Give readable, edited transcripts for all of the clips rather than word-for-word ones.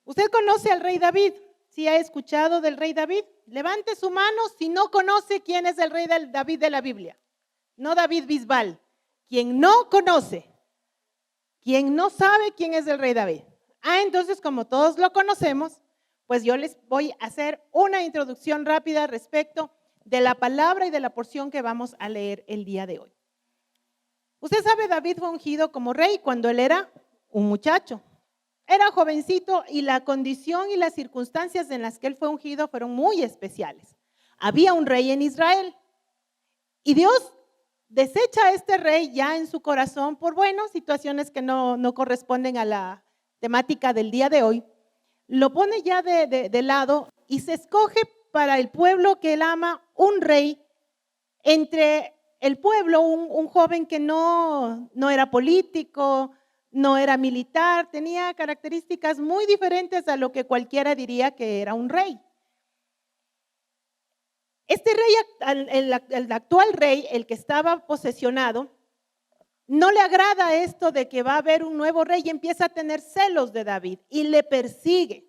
¿Usted conoce al rey David? ¿Sí ha escuchado del rey David? Levante su mano si no conoce quién es el rey David de la Biblia. No David Bisbal. Quien no conoce, quien no sabe quién es el rey David. Entonces, como todos lo conocemos, pues yo les voy a hacer una introducción rápida respecto de la palabra y de la porción que vamos a leer el día de hoy. Usted sabe, David fue ungido como rey cuando él era un muchacho. Era jovencito y la condición y las circunstancias en las que él fue ungido fueron muy especiales. Había un rey en Israel y Dios desecha a este rey ya en su corazón por, situaciones que no corresponden a la temática del día de hoy. Lo pone ya de lado y se escoge para el pueblo que él ama un rey entre el pueblo, un joven que no era político, no era militar, tenía características muy diferentes a lo que cualquiera diría que era un rey. Este rey, el actual rey, el que estaba posesionado, no le agrada esto de que va a haber un nuevo rey y empieza a tener celos de David y le persigue.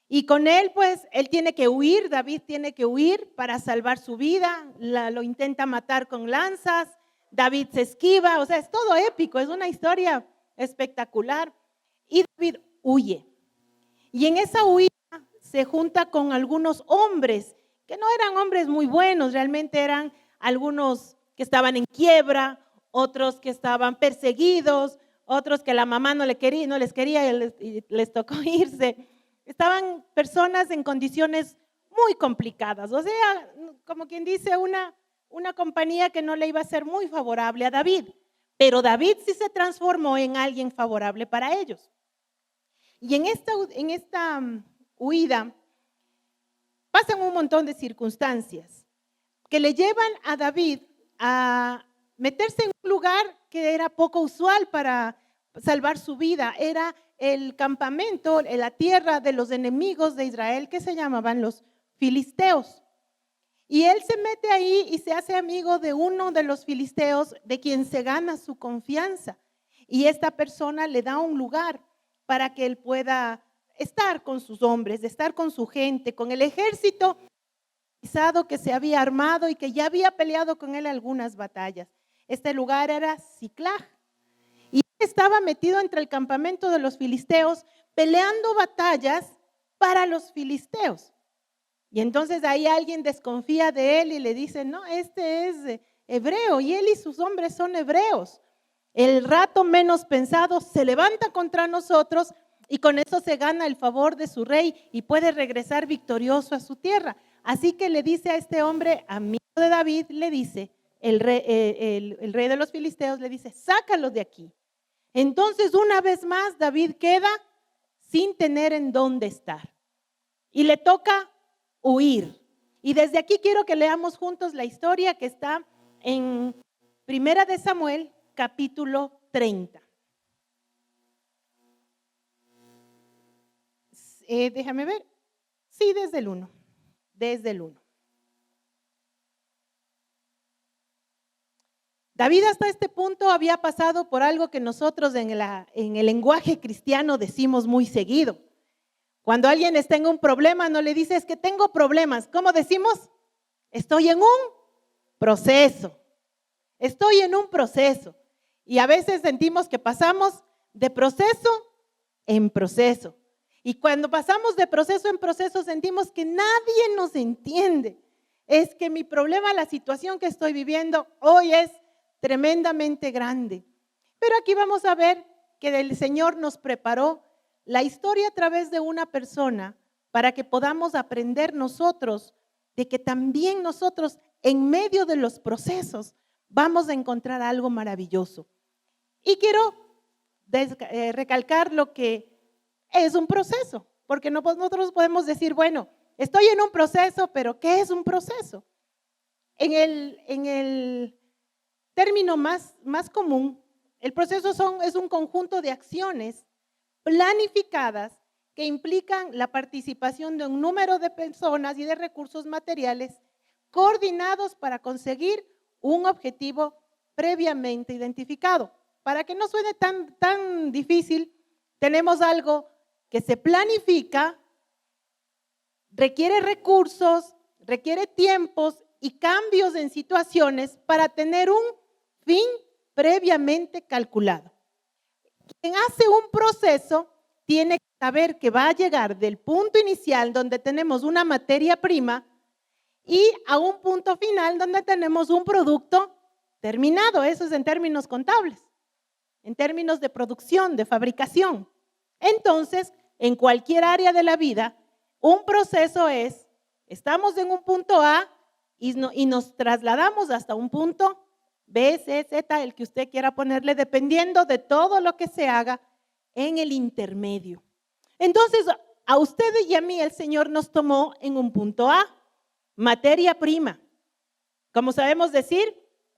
Y con él, pues, él tiene que huir, David tiene que huir para salvar su vida, lo intenta matar con lanzas, David se esquiva, o sea, es todo épico, es una historia espectacular. Y David huye. Y en esa huida se junta con algunos hombres, que no eran hombres muy buenos, realmente eran algunos que estaban en quiebra, otros que estaban perseguidos, otros que la mamá no les quería y les tocó irse. Estaban personas en condiciones muy complicadas, o sea, como quien dice, una compañía que no le iba a ser muy favorable a David, pero David sí se transformó en alguien favorable para ellos. Y en esta huida pasan un montón de circunstancias que le llevan a David a meterse en un lugar que era poco usual para salvar su vida. Era el campamento, la tierra de los enemigos de Israel, que se llamaban los filisteos. Y él se mete ahí y se hace amigo de uno de los filisteos, de quien se gana su confianza. Y esta persona le da un lugar para que él pueda estar con sus hombres, estar con su gente, con el ejército que se había armado y que ya había peleado con él algunas batallas. Este lugar era Siclag. Y él estaba metido entre el campamento de los filisteos, peleando batallas para los filisteos. Y entonces ahí alguien desconfía de él y le dice, no, este es hebreo y él y sus hombres son hebreos. El rato menos pensado se levanta contra nosotros y con eso se gana el favor de su rey y puede regresar victorioso a su tierra. Así que le dice a este hombre, amigo de David, le dice, el rey de los filisteos le dice, sácalo de aquí. Entonces una vez más David queda sin tener en dónde estar y le toca huir. Y desde aquí quiero que leamos juntos la historia que está en Primera de Samuel, capítulo 30. Déjame ver. Sí, desde el 1. Desde el 1. David hasta este punto había pasado por algo que nosotros en el lenguaje cristiano decimos muy seguido. Cuando alguien está en un problema, no le dices que tengo problemas. ¿Cómo decimos? Estoy en un proceso. Estoy en un proceso. Y a veces sentimos que pasamos de proceso en proceso. Y cuando pasamos de proceso en proceso sentimos que nadie nos entiende. Es que mi problema, la situación que estoy viviendo hoy es tremendamente grande. Pero aquí vamos a ver que el Señor nos preparó la historia a través de una persona para que podamos aprender nosotros de que también nosotros en medio de los procesos vamos a encontrar algo maravilloso. Y quiero recalcar lo que es un proceso, porque nosotros podemos decir, bueno, estoy en un proceso, pero ¿qué es un proceso? En el término más común, el proceso es un conjunto de acciones planificadas que implican la participación de un número de personas y de recursos materiales coordinados para conseguir un objetivo previamente identificado. Para que no suene tan difícil, tenemos algo que se planifica, requiere recursos, requiere tiempos y cambios en situaciones para tener un fin previamente calculado. Quien hace un proceso tiene que saber que va a llegar del punto inicial donde tenemos una materia prima y a un punto final donde tenemos un producto terminado. Eso es en términos contables, en términos de producción, de fabricación. Entonces, en cualquier área de la vida, un proceso es, estamos en un punto A y nos trasladamos hasta un punto B, C, Z, el que usted quiera ponerle, dependiendo de todo lo que se haga en el intermedio. Entonces, a usted y a mí el Señor nos tomó en un punto A, materia prima. Como sabemos decir,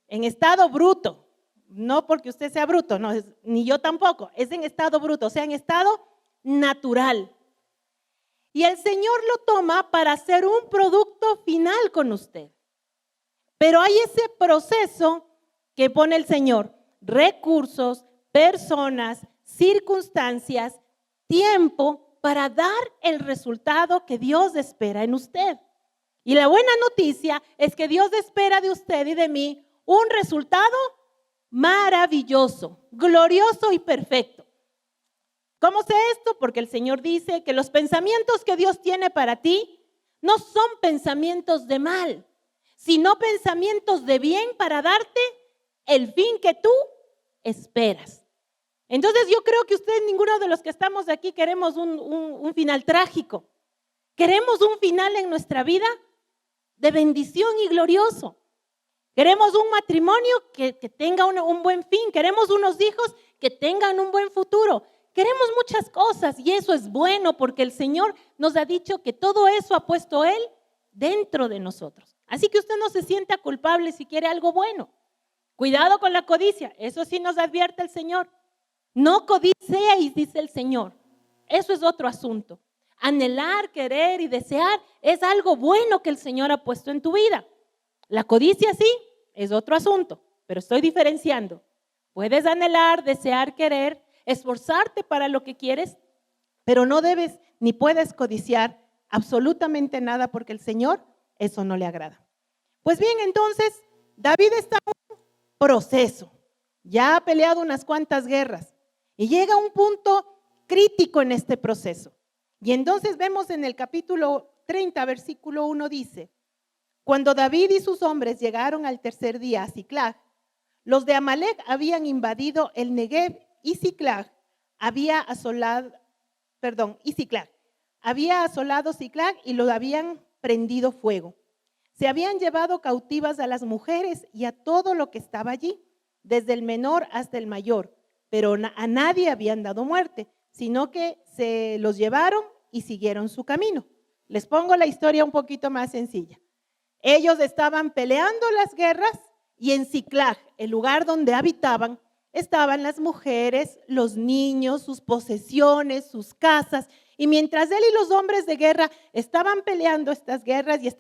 en estado bruto. No porque usted sea bruto, no, ni yo tampoco, es en estado bruto, o sea, en estado natural. Y el Señor lo toma para hacer un producto final con usted. Pero hay ese proceso que pone el Señor: recursos, personas, circunstancias, tiempo para dar el resultado que Dios espera en usted. Y la buena noticia es que Dios espera de usted y de mí un resultado maravilloso, glorioso y perfecto. ¿Cómo sé esto? Porque el Señor dice que los pensamientos que Dios tiene para ti no son pensamientos de mal, sino pensamientos de bien para darte el fin que tú esperas. Entonces yo creo que usted, ninguno de los que estamos aquí, queremos un final trágico. Queremos un final en nuestra vida de bendición y glorioso. Queremos un matrimonio que tenga un buen fin. Queremos unos hijos que tengan un buen futuro. Queremos muchas cosas y eso es bueno porque el Señor nos ha dicho que todo eso ha puesto Él dentro de nosotros. Así que usted no se sienta culpable si quiere algo bueno. Cuidado con la codicia, eso sí nos advierte el Señor. No codicéis, dice el Señor. Eso es otro asunto. Anhelar, querer y desear es algo bueno que el Señor ha puesto en tu vida. La codicia sí, es otro asunto, pero estoy diferenciando. Puedes anhelar, desear, querer, esforzarte para lo que quieres, pero no debes ni puedes codiciar absolutamente nada porque el Señor eso no le agrada. Pues bien, entonces David está en un proceso, ya ha peleado unas cuantas guerras y llega a un punto crítico en este proceso. Y entonces vemos en el capítulo 30, versículo 1 dice: cuando David y sus hombres llegaron al tercer día a Siclag, los de Amalec habían invadido el Negev y Siclag había asolado Siclag y lo habían prendido fuego. Se habían llevado cautivas a las mujeres y a todo lo que estaba allí, desde el menor hasta el mayor, pero a nadie habían dado muerte, sino que se los llevaron y siguieron su camino. Les pongo la historia un poquito más sencilla. Ellos estaban peleando las guerras y en Siclag, el lugar donde habitaban, estaban las mujeres, los niños, sus posesiones, sus casas. Y mientras él y los hombres de guerra estaban peleando estas guerras y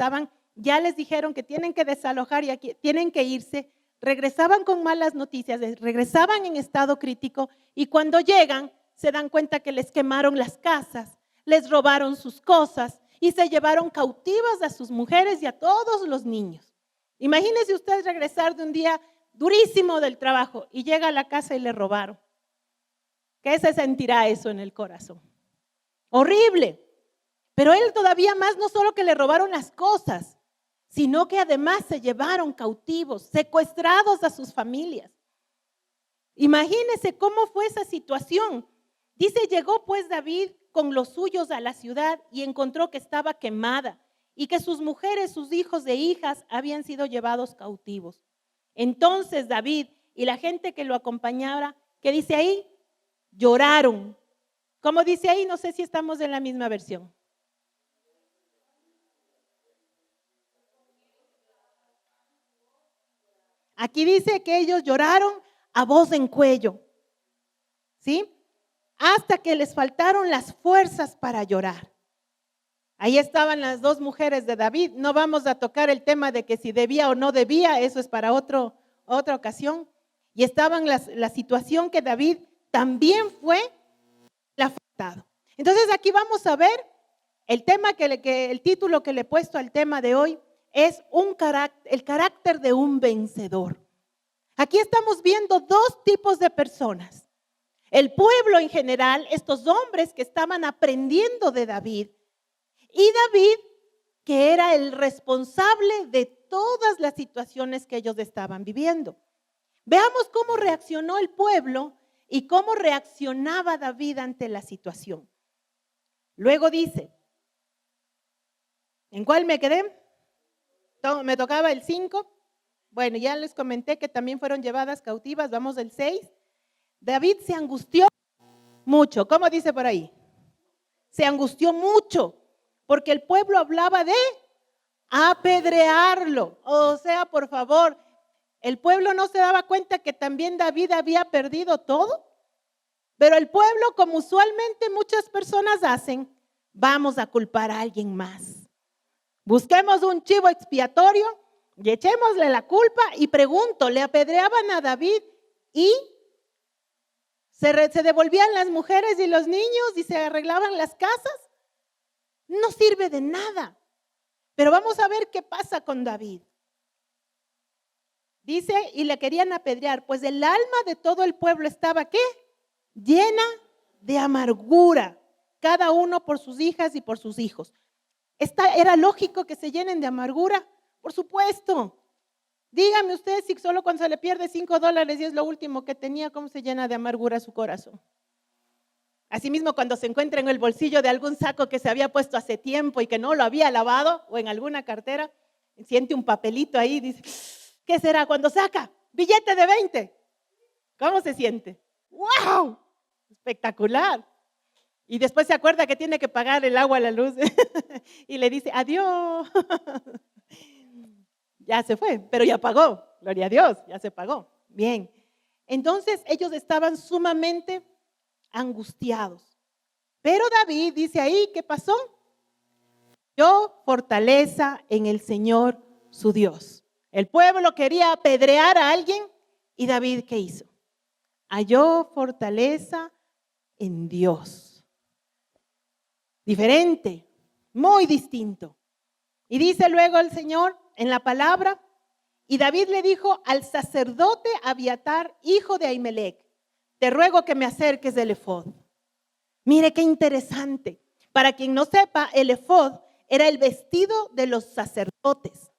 ya les dijeron que tienen que desalojar y aquí tienen que irse, regresaban con malas noticias, regresaban en estado crítico y cuando llegan se dan cuenta que les quemaron las casas, les robaron sus cosas y se llevaron cautivas a sus mujeres y a todos los niños. Imagínese usted regresar de un día durísimo del trabajo y llega a la casa y le robaron. ¿Qué se sentirá eso en el corazón? Horrible. Pero él todavía más, no solo que le robaron las cosas, sino que además se llevaron cautivos, secuestrados a sus familias. Imagínese cómo fue esa situación. Dice, llegó pues David con los suyos a la ciudad y encontró que estaba quemada y que sus mujeres, sus hijos e hijas habían sido llevados cautivos. Entonces David y la gente que lo acompañaba, ¿qué dice ahí? Lloraron. ¿Cómo dice ahí? No sé si estamos en la misma versión. Aquí dice que ellos lloraron a voz en cuello, ¿sí? Hasta que les faltaron las fuerzas para llorar. Ahí estaban las dos mujeres de David. No vamos a tocar el tema de que si debía o no debía, eso es para otra ocasión. Y estaban la situación que David también fue afectado. Entonces aquí vamos a ver el tema el título que le he puesto al tema de hoy es el carácter de un vencedor. Aquí estamos viendo dos tipos de personas. El pueblo en general, estos hombres que estaban aprendiendo de David, y David, que era el responsable de todas las situaciones que ellos estaban viviendo. Veamos cómo reaccionó el pueblo y cómo reaccionaba David ante la situación. Luego dice, ¿en cuál me quedé? Me tocaba el 5. Bueno, ya les comenté que también fueron llevadas cautivas. Vamos del 6. David se angustió mucho. ¿Cómo dice por ahí? Se angustió mucho porque el pueblo hablaba de apedrearlo. O sea, por favor, el pueblo no se daba cuenta que también David había perdido todo. Pero el pueblo, como usualmente muchas personas hacen, vamos a culpar a alguien más. Busquemos un chivo expiatorio y echémosle la culpa. Y pregunto, ¿le apedreaban a David y se devolvían las mujeres y los niños y se arreglaban las casas? No sirve de nada. Pero vamos a ver qué pasa con David. Dice, y le querían apedrear, pues el alma de todo el pueblo estaba, ¿qué? Llena de amargura, cada uno por sus hijas y por sus hijos. ¿Era lógico que se llenen de amargura? Por supuesto. Dígame usted si solo cuando se le pierde $5 y es lo último que tenía, ¿cómo se llena de amargura su corazón? Asimismo, cuando se encuentra en el bolsillo de algún saco que se había puesto hace tiempo y que no lo había lavado, o en alguna cartera, siente un papelito ahí y dice, ¿qué será? Cuando saca billete de 20, ¿cómo se siente? ¡Wow! Espectacular. Y después se acuerda que tiene que pagar el agua, la luz y le dice, adiós. Ya se fue, pero ya pagó, gloria a Dios, ya se pagó. Bien, entonces ellos estaban sumamente angustiados. Pero David dice ahí, ¿qué pasó? Halló fortaleza en el Señor su Dios. El pueblo quería apedrear a alguien y David, ¿qué hizo? Halló fortaleza en Dios. Diferente, muy distinto. Y dice luego el Señor en la palabra, y David le dijo al sacerdote Abiatar, hijo de Ahimelech, te ruego que me acerques del efod. Mire qué interesante. Para quien no sepa, el efod era el vestido de los sacerdotes.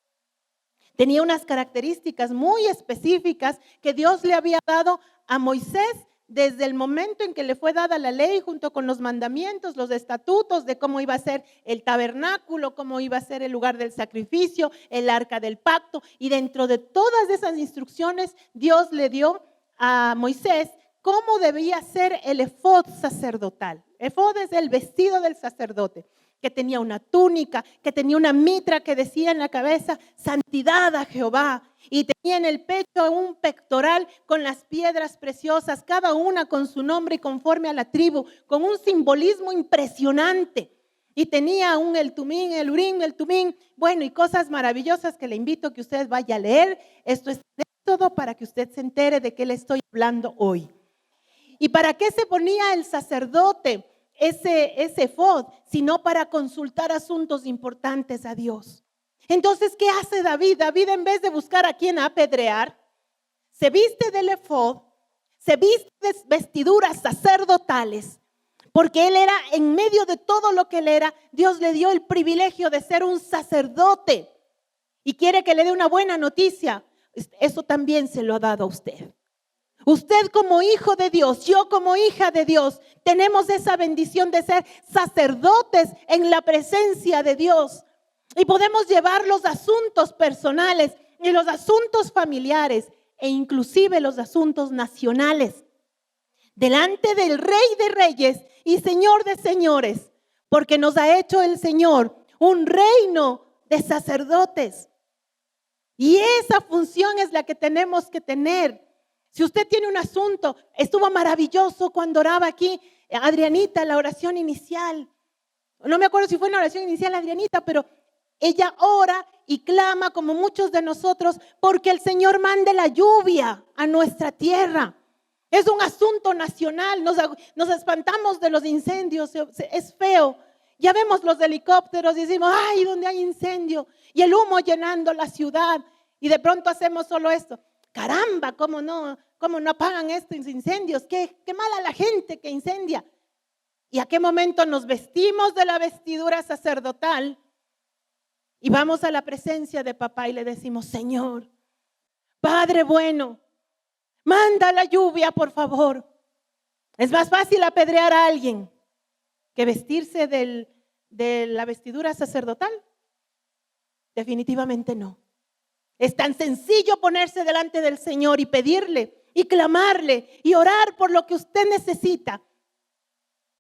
Tenía unas características muy específicas que Dios le había dado a Moisés desde el momento en que le fue dada la ley junto con los mandamientos, los estatutos de cómo iba a ser el tabernáculo, cómo iba a ser el lugar del sacrificio, el arca del pacto. Y dentro de todas esas instrucciones, Dios le dio a Moisés cómo debía ser el efod sacerdotal. Efod es el vestido del sacerdote, que tenía una túnica, que tenía una mitra que decía en la cabeza, santidad a Jehová. Y tenía en el pecho un pectoral con las piedras preciosas, cada una con su nombre y conforme a la tribu, con un simbolismo impresionante. Y tenía el tumín, el urim, el tumín, bueno, y cosas maravillosas que le invito a que usted vaya a leer. Esto es todo para que usted se entere de qué le estoy hablando hoy. ¿Y para qué se ponía el sacerdote ese efod? Sino para consultar asuntos importantes a Dios. Entonces, ¿qué hace David? David, en vez de buscar a quien apedrear, se viste del efod, se viste de vestiduras sacerdotales, porque él era, en medio de todo lo que él era, Dios le dio el privilegio de ser un sacerdote. Y quiere que le dé una buena noticia, eso también se lo ha dado a usted. Usted como hijo de Dios, yo como hija de Dios, tenemos esa bendición de ser sacerdotes en la presencia de Dios. Y podemos llevar los asuntos personales y los asuntos familiares e inclusive los asuntos nacionales delante del Rey de Reyes y Señor de Señores, porque nos ha hecho el Señor un reino de sacerdotes. Y esa función es la que tenemos que tener. Si usted tiene un asunto, estuvo maravilloso cuando oraba aquí Adrianita, la oración inicial. No me acuerdo si fue en la oración inicial Adrianita, pero ella ora y clama como muchos de nosotros porque el Señor mande la lluvia a nuestra tierra. Es un asunto nacional. Nos espantamos de los incendios. Es feo. Ya vemos los helicópteros y decimos, ay, ¿dónde hay incendio? Y el humo llenando la ciudad. Y de pronto hacemos solo esto. Caramba, ¿cómo no apagan estos incendios? Qué mala la gente que incendia. ¿Y a qué momento nos vestimos de la vestidura sacerdotal y vamos a la presencia de papá y le decimos, Señor, Padre bueno, manda la lluvia, por favor? Es más fácil apedrear a alguien que vestirse de la vestidura sacerdotal. Definitivamente no. Es tan sencillo ponerse delante del Señor y pedirle y clamarle y orar por lo que usted necesita.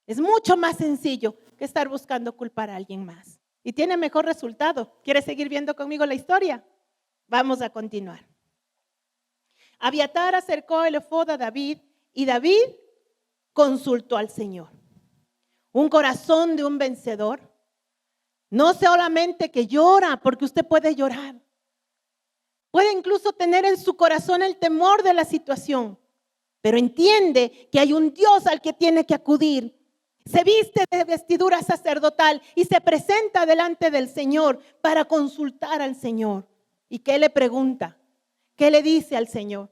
Es mucho más sencillo que estar buscando culpar a alguien más. Y tiene mejor resultado. ¿Quiere seguir viendo conmigo la historia? Vamos a continuar. Abiatar acercó el efod a David y David consultó al Señor. Un corazón de un vencedor. No solamente que llora, porque usted puede llorar. Puede incluso tener en su corazón el temor de la situación, pero entiende que hay un Dios al que tiene que acudir. Se viste de vestidura sacerdotal y se presenta delante del Señor para consultar al Señor. ¿Y qué le pregunta? ¿Qué le dice al Señor?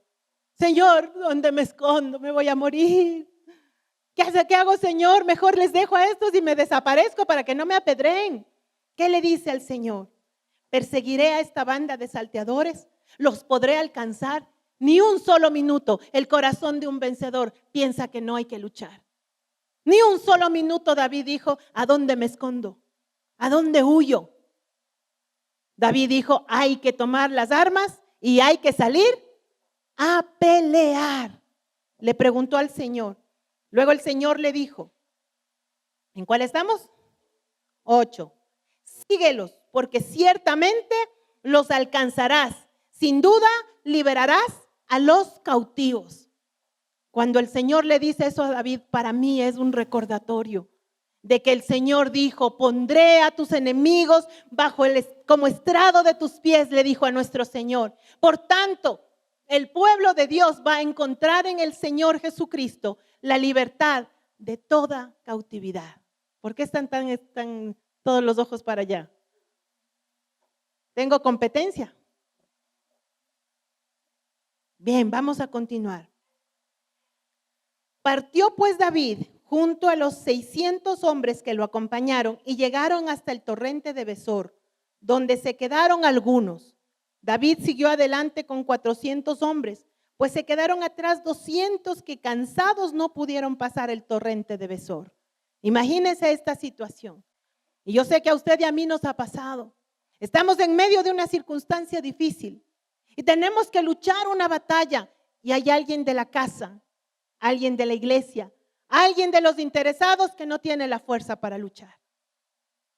Señor, ¿dónde me escondo? Me voy a morir. ¿Qué hago, Señor? Mejor les dejo a estos y me desaparezco para que no me apedreen. ¿Qué le dice al Señor? Perseguiré a esta banda de salteadores, los podré alcanzar. Ni un solo minuto el corazón de un vencedor piensa que no hay que luchar. Ni un solo minuto David dijo, ¿a dónde me escondo? ¿A dónde huyo? David dijo, hay que tomar las armas y hay que salir a pelear. Le preguntó al Señor. Luego el Señor le dijo, ¿en cuál estamos? 8. Síguelos, porque ciertamente los alcanzarás. Sin duda liberarás a los cautivos. Cuando el Señor le dice eso a David, para mí es un recordatorio de que el Señor dijo, pondré a tus enemigos como estrado de tus pies, le dijo a nuestro Señor. Por tanto, el pueblo de Dios va a encontrar en el Señor Jesucristo la libertad de toda cautividad. ¿Por qué están todos los ojos para allá? ¿Tengo competencia? Bien, vamos a continuar. Partió pues David junto a los 600 hombres que lo acompañaron y llegaron hasta el torrente de Besor, donde se quedaron algunos. David siguió adelante con 400 hombres, pues se quedaron atrás 200 que cansados no pudieron pasar el torrente de Besor. Imagínense esta situación. Y yo sé que a usted y a mí nos ha pasado. Estamos en medio de una circunstancia difícil y tenemos que luchar una batalla y hay alguien de la casa, alguien de la iglesia, alguien de los interesados que no tiene la fuerza para luchar.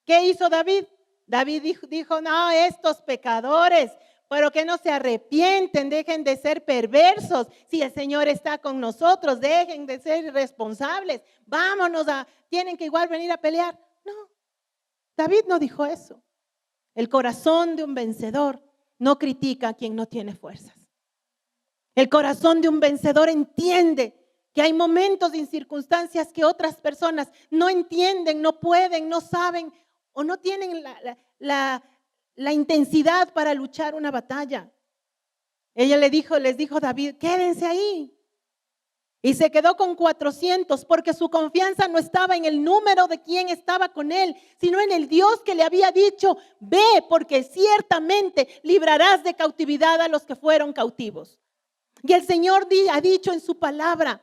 ¿Qué hizo David? David dijo, no, estos pecadores, pero que no se arrepienten, dejen de ser perversos. Si el Señor está con nosotros, dejen de ser irresponsables. Vámonos, tienen que igual venir a pelear. No, David no dijo eso. El corazón de un vencedor no critica a quien no tiene fuerzas. El corazón de un vencedor entiende que hay momentos y circunstancias que otras personas no entienden, no pueden, no saben o no tienen la intensidad para luchar una batalla. Les dijo David, quédense ahí. Y se quedó con 400 porque su confianza no estaba en el número de quien estaba con él, sino en el Dios que le había dicho, ve porque ciertamente librarás de cautividad a los que fueron cautivos. Y el Señor ha dicho en su palabra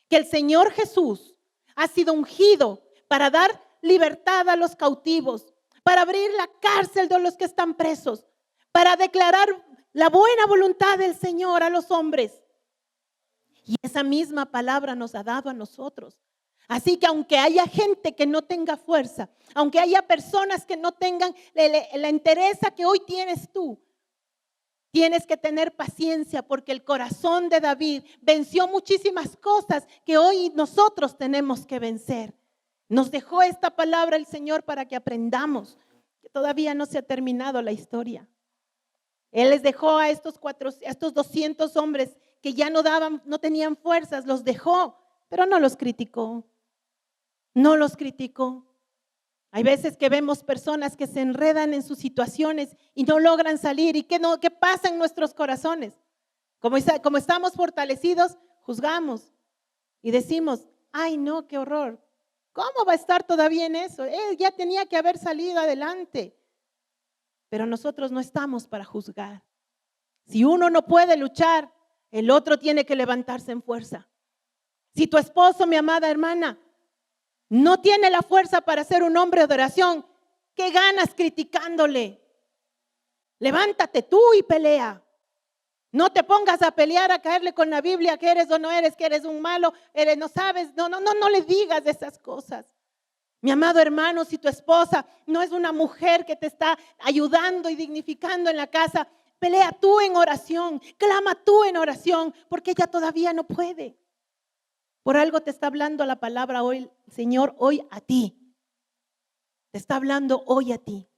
que el Señor Jesús ha sido ungido para dar libertad a los cautivos, para abrir la cárcel de los que están presos, para declarar la buena voluntad del Señor a los hombres. Y esa misma palabra nos ha dado a nosotros. Así que aunque haya gente que no tenga fuerza, aunque haya personas que no tengan la entereza que hoy tienes tú, tienes que tener paciencia porque el corazón de David venció muchísimas cosas que hoy nosotros tenemos que vencer. Nos dejó esta palabra el Señor para que aprendamos que todavía no se ha terminado la historia. Él les dejó a estos 200 hombres que ya no tenían fuerzas, los dejó, pero no los criticó. No los criticó. Hay veces que vemos personas que se enredan en sus situaciones y no logran salir. ¿Y qué pasa en nuestros corazones? Como estamos fortalecidos, juzgamos y decimos, ay no, qué horror. ¿Cómo va a estar todavía en eso? Él ya tenía que haber salido adelante. Pero nosotros no estamos para juzgar. Si uno no puede luchar, el otro tiene que levantarse en fuerza. Si tu esposo, mi amada hermana, no tiene la fuerza para ser un hombre de oración, ¿qué ganas criticándole? Levántate tú y pelea. No te pongas a pelear, a caerle con la Biblia que eres o no eres, que eres un malo, no sabes, no le digas esas cosas. Mi amado hermano, si tu esposa no es una mujer que te está ayudando y dignificando en la casa, pelea tú en oración, clama tú en oración, porque ella todavía no puede. Por algo te está hablando la palabra hoy, Señor, hoy a ti. Te está hablando hoy a ti.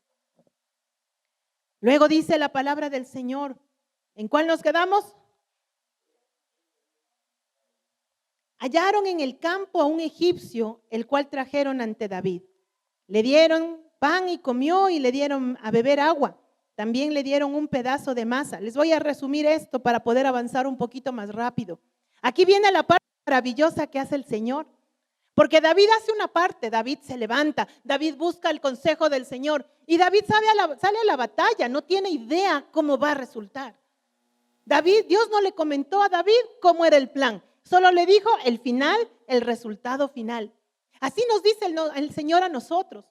Luego dice la palabra del Señor. ¿En cuál nos quedamos? Hallaron en el campo a un egipcio, el cual trajeron ante David. Le dieron pan y comió y le dieron a beber agua. También le dieron un pedazo de masa. Les voy a resumir esto para poder avanzar un poquito más rápido. Aquí viene la parte maravillosa que hace el Señor. Porque David hace una parte, David se levanta, David busca el consejo del Señor y David sale a la batalla, no tiene idea cómo va a resultar. Dios no le comentó a David cómo era el plan, solo le dijo el final, el resultado final. Así nos dice el Señor a nosotros.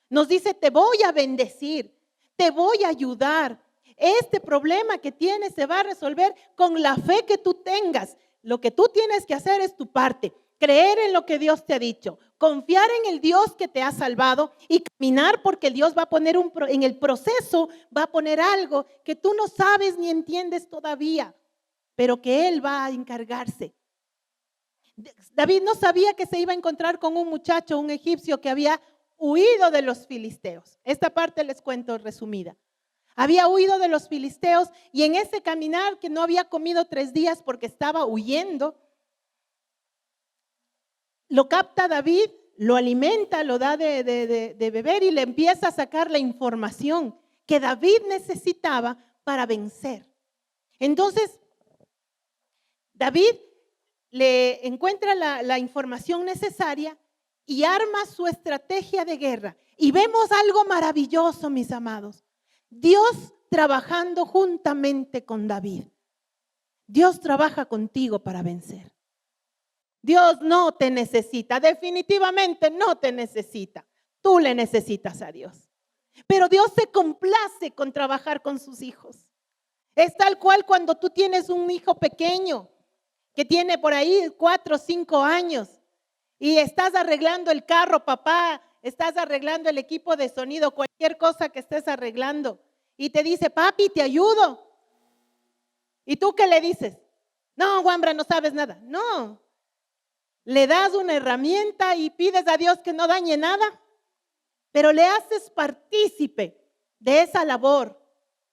Nos dice, te voy a bendecir, te voy a ayudar. Este problema que tienes se va a resolver con la fe que tú tengas. Lo que tú tienes que hacer es tu parte. Creer en lo que Dios te ha dicho, confiar en el Dios que te ha salvado y caminar porque Dios va a poner en el proceso, va a poner algo que tú no sabes ni entiendes todavía, pero que Él va a encargarse. David no sabía que se iba a encontrar con un muchacho, un egipcio que había huido de los filisteos. Esta parte les cuento resumida. Había huido de los filisteos y en ese caminar que no había comido 3 días porque estaba huyendo, lo capta David, lo alimenta, lo da de beber y le empieza a sacar la información que David necesitaba para vencer. Entonces, David le encuentra la información necesaria y arma su estrategia de guerra. Y vemos algo maravilloso, mis amados. Dios trabajando juntamente con David. Dios trabaja contigo para vencer. Dios no te necesita, definitivamente no te necesita. Tú le necesitas a Dios. Pero Dios se complace con trabajar con sus hijos. Es tal cual cuando tú tienes un hijo pequeño que tiene por ahí 4 o 5 años y estás arreglando el carro, papá, estás arreglando el equipo de sonido, cualquier cosa que estés arreglando y te dice, papi, te ayudo. ¿Y tú qué le dices? No, Wambra, no sabes nada. No. Le das una herramienta y pides a Dios que no dañe nada, pero le haces partícipe de esa labor.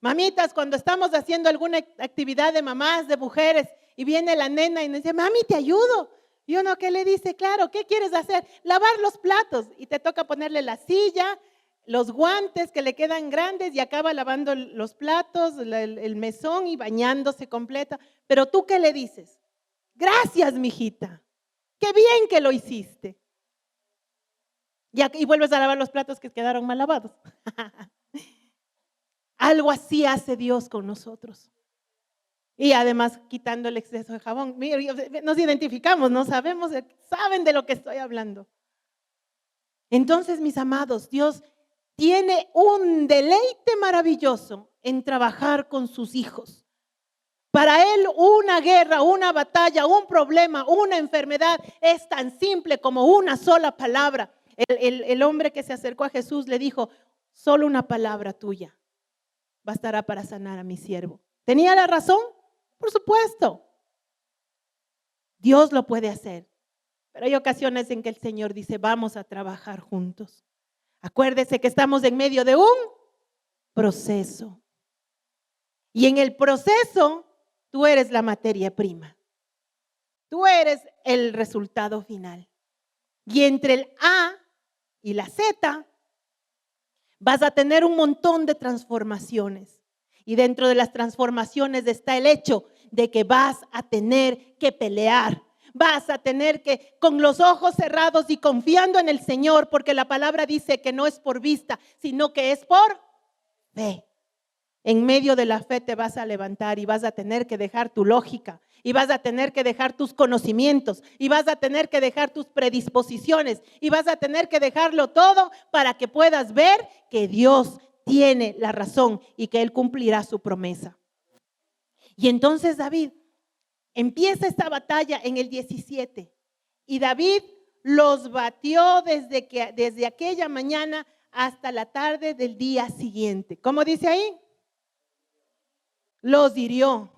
Mamitas, cuando estamos haciendo alguna actividad de mamás, de mujeres, y viene la nena y nos dice, mami, te ayudo. Y uno que le dice, claro, ¿qué quieres hacer? Lavar los platos. Y te toca ponerle la silla, los guantes que le quedan grandes y acaba lavando los platos, el mesón y bañándose completa. Pero tú, ¿qué le dices? Gracias, mijita. Qué bien que lo hiciste. Y vuelves a lavar los platos que quedaron mal lavados. Algo así hace Dios con nosotros. Y además quitando el exceso de jabón. Nos identificamos, no sabemos, saben de lo que estoy hablando. Entonces, mis amados, Dios tiene un deleite maravilloso en trabajar con sus hijos. Para Él una guerra, una batalla, un problema, una enfermedad es tan simple como una sola palabra. El hombre que se acercó a Jesús le dijo, solo una palabra tuya bastará para sanar a mi siervo. ¿Tenía la razón? Por supuesto. Dios lo puede hacer. Pero hay ocasiones en que el Señor dice, vamos a trabajar juntos. Acuérdese que estamos en medio de un proceso. Y en el proceso Tú eres la materia prima. Tú eres el resultado final. Y entre el A y la Z vas a tener un montón de transformaciones. Y dentro de las transformaciones está el hecho de que vas a tener que pelear. Vas a tener que, con los ojos cerrados y confiando en el Señor, porque la palabra dice que no es por vista, sino que es por fe. En medio de la fe te vas a levantar y vas a tener que dejar tu lógica, y vas a tener que dejar tus conocimientos, y vas a tener que dejar tus predisposiciones, y vas a tener que dejarlo todo para que puedas ver que Dios tiene la razón y que Él cumplirá su promesa. Y entonces David empieza esta batalla en el 17 y David los batió desde aquella mañana hasta la tarde del día siguiente. ¿Cómo dice ahí? Los hirió.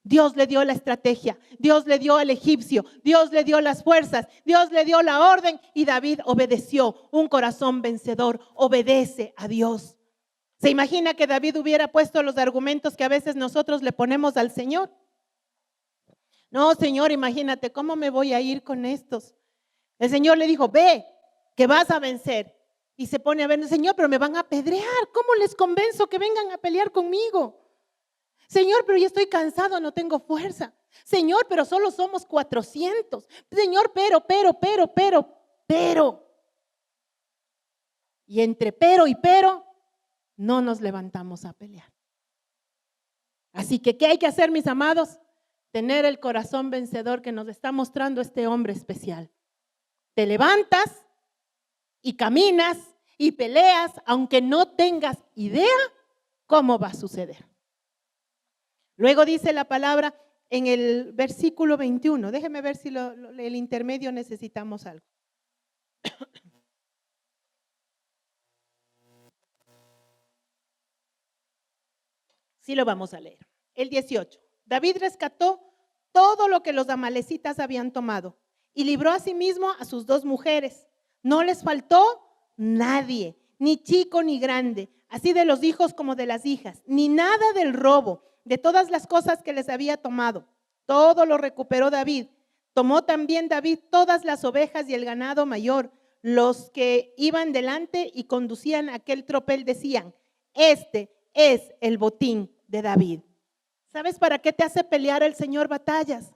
Dios le dio la estrategia, Dios le dio al egipcio, Dios le dio las fuerzas, Dios le dio la orden y David obedeció. Un corazón vencedor obedece a Dios. ¿Se imagina que David hubiera puesto los argumentos que a veces nosotros le ponemos al Señor? No, Señor, imagínate, ¿cómo me voy a ir con estos? El Señor le dijo, ve, que vas a vencer. Y se pone a ver, Señor, pero me van a apedrear. ¿Cómo les convenzo que vengan a pelear conmigo? Señor, pero ya estoy cansado, no tengo fuerza. Señor, pero solo somos 400. Señor, pero. Y entre pero y pero, no nos levantamos a pelear. Así que, ¿qué hay que hacer, mis amados? Tener el corazón vencedor que nos está mostrando este hombre especial. Te levantas y caminas y peleas, aunque no tengas idea cómo va a suceder. Luego dice la palabra en el versículo 21. Déjeme ver si el intermedio necesitamos algo. Sí lo vamos a leer. El 18. David rescató todo lo que los amalecitas habían tomado y libró asimismo a sus 2 mujeres. No les faltó nadie, ni chico ni grande, así de los hijos como de las hijas, ni nada del robo, de todas las cosas que les había tomado. Todo lo recuperó David. Tomó también David todas las ovejas y el ganado mayor. Los que iban delante y conducían aquel tropel decían, este es el botín de David. ¿Sabes para qué te hace pelear el Señor batallas?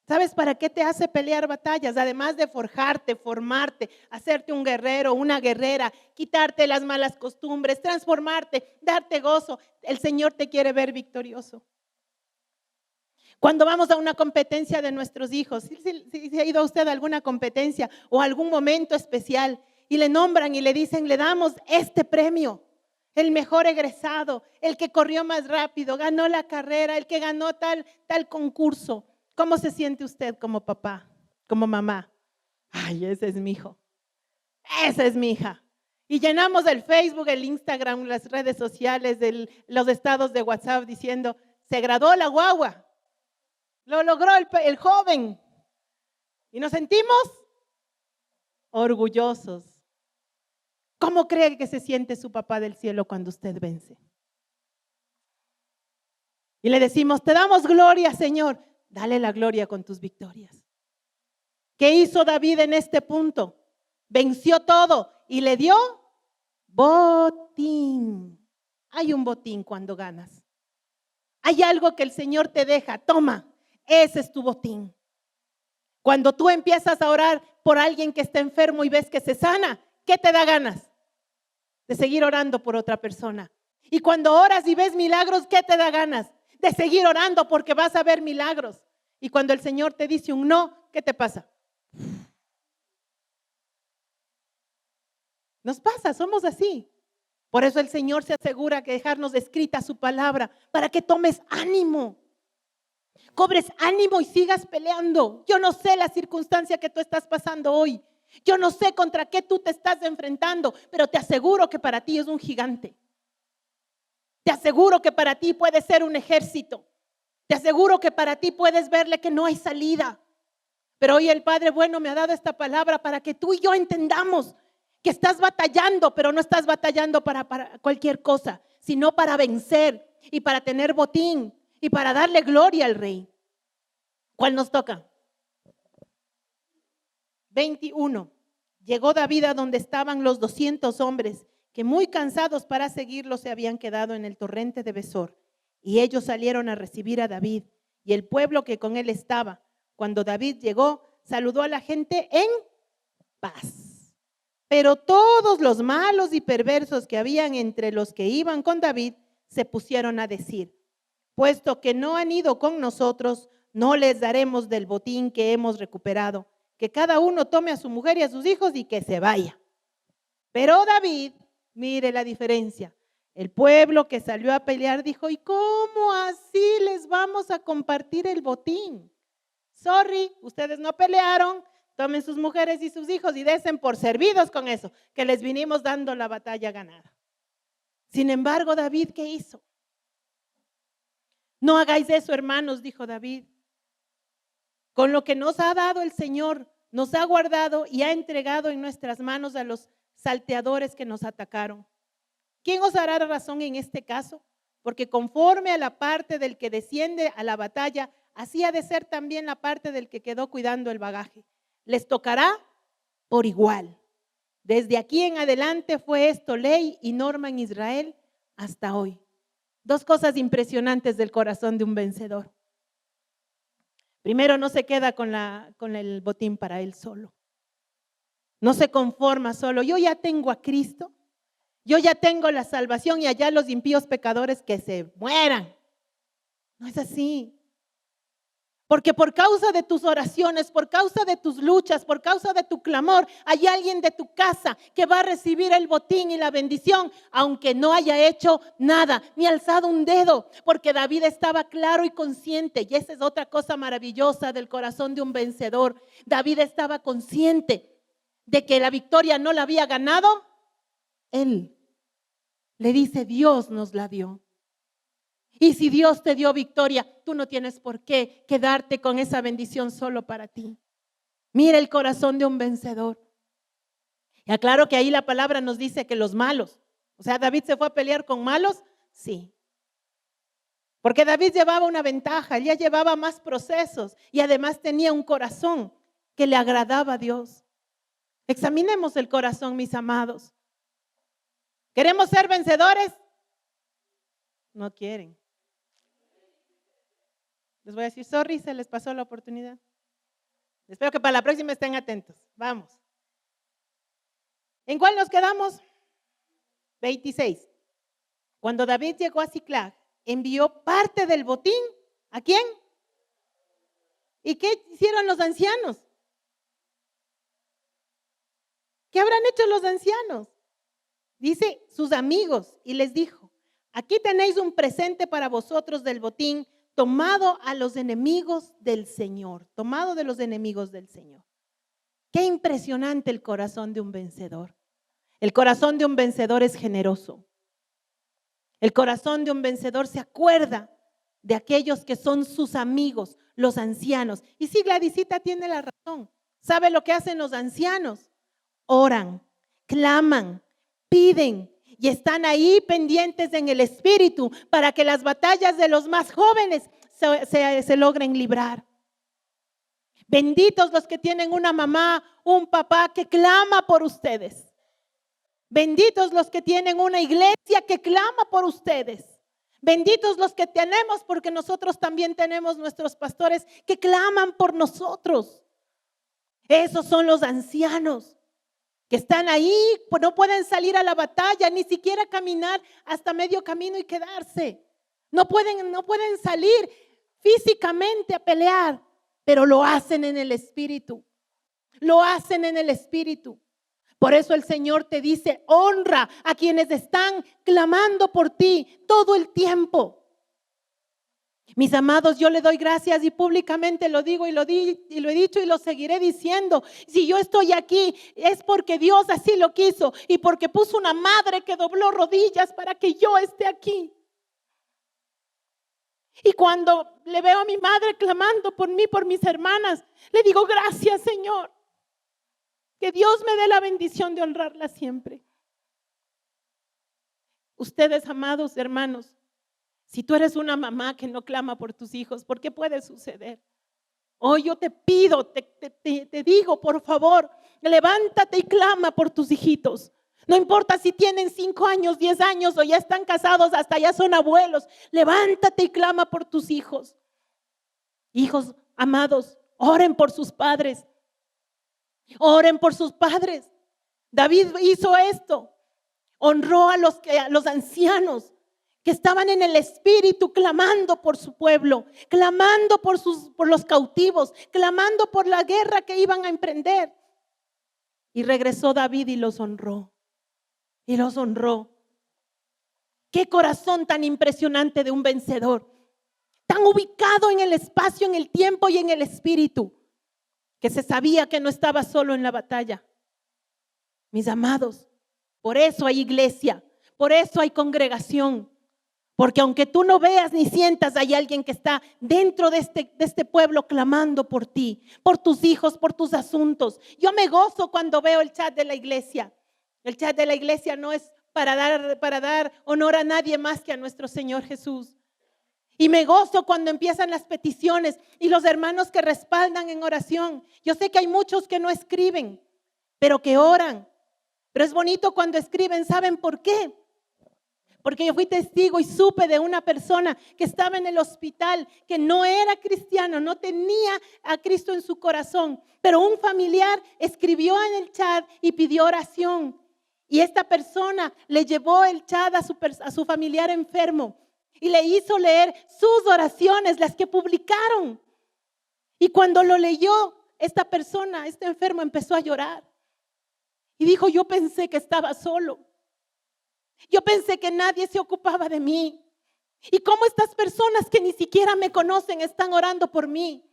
¿Sabes para qué te hace pelear batallas? Además de forjarte, formarte, hacerte un guerrero, una guerrera, quitarte las malas costumbres, transformarte, darte gozo. El Señor te quiere ver victorioso. Cuando vamos a una competencia de nuestros hijos, si ha ido a usted a alguna competencia o algún momento especial y le nombran y le dicen, le damos este premio, el mejor egresado, el que corrió más rápido, ganó la carrera, el que ganó tal concurso. ¿Cómo se siente usted como papá, como mamá? Ay, ese es mi hijo, esa es mi hija. Y llenamos el Facebook, el Instagram, las redes sociales, los estados de WhatsApp diciendo, se graduó la guagua, lo logró el joven. Y nos sentimos orgullosos. ¿Cómo cree que se siente su papá del cielo cuando usted vence? Y le decimos, te damos gloria, Señor. Dale la gloria con tus victorias. ¿Qué hizo David en este punto? Venció todo y le dio botín. Hay un botín cuando ganas. Hay algo que el Señor te deja. Toma, ese es tu botín. Cuando tú empiezas a orar por alguien que está enfermo y ves que se sana, ¿qué te da ganas? De seguir orando por otra persona. Y cuando oras y ves milagros, ¿qué te da ganas? De seguir orando porque vas a ver milagros. Y cuando el Señor te dice un no, ¿qué te pasa? Nos pasa, somos así. Por eso el Señor se asegura que dejarnos escrita su palabra para que tomes ánimo. Cobres ánimo y sigas peleando. Yo no sé la circunstancia que tú estás pasando hoy. Yo no sé contra qué tú te estás enfrentando, pero te aseguro que para ti es un gigante. Te aseguro que para ti puede ser un ejército. Te aseguro que para ti puedes verle que no hay salida. Pero hoy el Padre bueno me ha dado esta palabra para que tú y yo entendamos que estás batallando, pero no estás batallando para cualquier cosa, sino para vencer y para tener botín y para darle gloria al rey. ¿Cuál nos toca? 21. Llegó David a donde estaban los 200 hombres que muy cansados para seguirlo se habían quedado en el torrente de Besor. Y ellos salieron a recibir a David y el pueblo que con él estaba. Cuando David llegó, saludó a la gente en paz. Pero todos los malos y perversos que habían entre los que iban con David se pusieron a decir: puesto que no han ido con nosotros, no les daremos del botín que hemos recuperado. Que cada uno tome a su mujer y a sus hijos y que se vaya. Pero David, mire la diferencia. El pueblo que salió a pelear dijo: ¿y cómo así les vamos a compartir el botín? Sorry, ustedes no pelearon, tomen sus mujeres y sus hijos y desen por servidos con eso, que les vinimos dando la batalla ganada. Sin embargo, David, ¿qué hizo? No hagáis eso, hermanos, dijo David. Con lo que nos ha dado el Señor, nos ha guardado y ha entregado en nuestras manos a los salteadores que nos atacaron. ¿Quién os hará razón en este caso? Porque conforme a la parte del que desciende a la batalla, así ha de ser también la parte del que quedó cuidando el bagaje. Les tocará por igual. Desde aquí en adelante fue esto ley y norma en Israel hasta hoy. Dos cosas impresionantes del corazón de un vencedor. Primero, no se queda con el botín para él solo. No se conforma solo. Yo ya tengo a Cristo, yo ya tengo la salvación y allá los impíos pecadores que se mueran. No es así. Porque por causa de tus oraciones, por causa de tus luchas, por causa de tu clamor, hay alguien de tu casa que va a recibir el botín y la bendición, aunque no haya hecho nada, ni alzado un dedo, porque David estaba claro y consciente, y esa es otra cosa maravillosa del corazón de un vencedor. David estaba consciente de que la victoria no la había ganado él. Le dice: Dios nos la dio. Y si Dios te dio victoria, tú no tienes por qué quedarte con esa bendición solo para ti. Mira el corazón de un vencedor. Y aclaro que ahí la palabra nos dice que los malos, o sea, David se fue a pelear con malos, sí. Porque David llevaba una ventaja, él ya llevaba más procesos y además tenía un corazón que le agradaba a Dios. Examinemos el corazón, mis amados. ¿Queremos ser vencedores? No quieren. Les voy a decir: sorry, se les pasó la oportunidad. Espero que para la próxima estén atentos. Vamos. ¿En cuál nos quedamos? 26. Cuando David llegó a Siclag, envió parte del botín. ¿A quién? ¿Y qué hicieron los ancianos? ¿Qué habrán hecho los ancianos? Dice sus amigos y les dijo: aquí tenéis un presente para vosotros del botín tomado a los enemigos del Señor, tomado de los enemigos del Señor. Qué impresionante el corazón de un vencedor. El corazón de un vencedor es generoso. El corazón de un vencedor se acuerda de aquellos que son sus amigos, los ancianos. Y sí, Gladysita tiene la razón. ¿Sabe lo que hacen los ancianos? Oran, claman, piden y están ahí pendientes en el espíritu para que las batallas de los más jóvenes se logren librar. Benditos los que tienen una mamá, un papá que clama por ustedes. Benditos los que tienen una iglesia que clama por ustedes. Benditos los que tenemos, porque nosotros también tenemos nuestros pastores que claman por nosotros. Esos son los ancianos que están ahí, pues no pueden salir a la batalla, ni siquiera caminar hasta medio camino y quedarse. No pueden salir físicamente a pelear, pero lo hacen en el espíritu. Lo hacen en el espíritu. Por eso el Señor te dice: honra a quienes están clamando por ti todo el tiempo. Mis amados, yo le doy gracias y públicamente lo digo y lo he dicho y lo seguiré diciendo. Si yo estoy aquí es porque Dios así lo quiso y porque puso una madre que dobló rodillas para que yo esté aquí. Y cuando le veo a mi madre clamando por mí, por mis hermanas, le digo: gracias, Señor. Que Dios me dé la bendición de honrarla siempre. Ustedes, amados hermanos, si tú eres una mamá que no clama por tus hijos, ¿por qué puede suceder? Hoy yo te pido, te digo, por favor, levántate y clama por tus hijitos. No importa si tienen 5 años, 10 años o ya están casados, hasta ya son abuelos. Levántate y clama por tus hijos. Hijos amados, oren por sus padres. Oren por sus padres. David hizo esto. Honró a los ancianos que estaban en el espíritu clamando por su pueblo, clamando por los cautivos, clamando por la guerra que iban a emprender. Y regresó David y los honró. Y los honró. Qué corazón tan impresionante de un vencedor, tan ubicado en el espacio, en el tiempo y en el espíritu, que se sabía que no estaba solo en la batalla. Mis amados, por eso hay iglesia, por eso hay congregación, porque aunque tú no veas ni sientas, hay alguien que está dentro de este pueblo clamando por ti, por tus hijos, por tus asuntos. Yo me gozo cuando veo el chat de la iglesia. El chat de la iglesia no es para dar honor a nadie más que a nuestro Señor Jesús. Y me gozo cuando empiezan las peticiones y los hermanos que respaldan en oración. Yo sé que hay muchos que no escriben, pero que oran. Pero es bonito cuando escriben. ¿Saben por qué? Porque yo fui testigo y supe de una persona que estaba en el hospital, que no era cristiano, no tenía a Cristo en su corazón, pero un familiar escribió en el chat y pidió oración. Y esta persona le llevó el chat a su familiar enfermo y le hizo leer sus oraciones, las que publicaron. Y cuando lo leyó, esta persona, este enfermo, empezó a llorar. Y dijo, yo pensé que estaba solo. Yo pensé que nadie se ocupaba de mí. Y cómo estas personas que ni siquiera me conocen están orando por mí.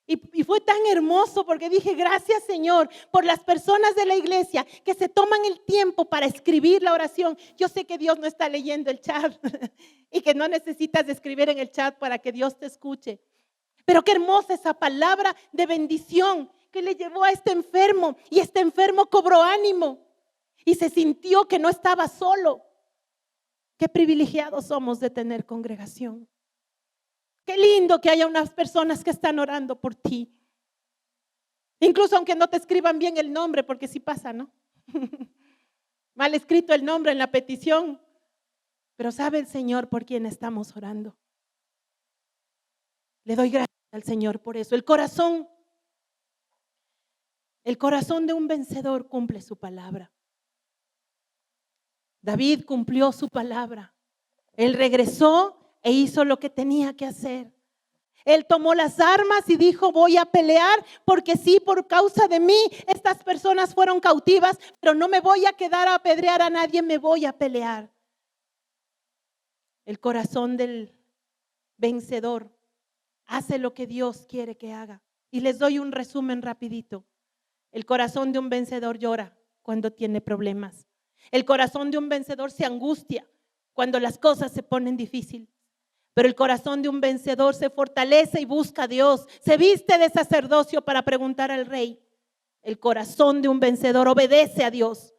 Y fue tan hermoso porque dije, gracias Señor por las personas de la iglesia que se toman el tiempo para escribir la oración. Yo sé que Dios no está leyendo el chat y que no necesitas escribir en el chat para que Dios te escuche. Pero qué hermosa esa palabra de bendición que le llevó a este enfermo, y este enfermo cobró ánimo y se sintió que no estaba solo. Qué privilegiados somos de tener congregación. Qué lindo que haya unas personas que están orando por ti. Incluso aunque no te escriban bien el nombre, porque sí pasa, ¿no? Mal escrito el nombre en la petición. Pero sabe el Señor por quién estamos orando. Le doy gracias al Señor por eso. El corazón de un vencedor cumple su palabra. David cumplió su palabra. Él regresó e hizo lo que tenía que hacer. Él tomó las armas y dijo, voy a pelear porque sí, por causa de mí, estas personas fueron cautivas, pero no me voy a quedar a apedrear a nadie, me voy a pelear. El corazón del vencedor hace lo que Dios quiere que haga. Y les doy un resumen rapidito. El corazón de un vencedor llora cuando tiene problemas. El corazón de un vencedor se angustia cuando las cosas se ponen difíciles. Pero el corazón de un vencedor se fortalece y busca a Dios. Se viste de sacerdocio para preguntar al rey. El corazón de un vencedor obedece a Dios.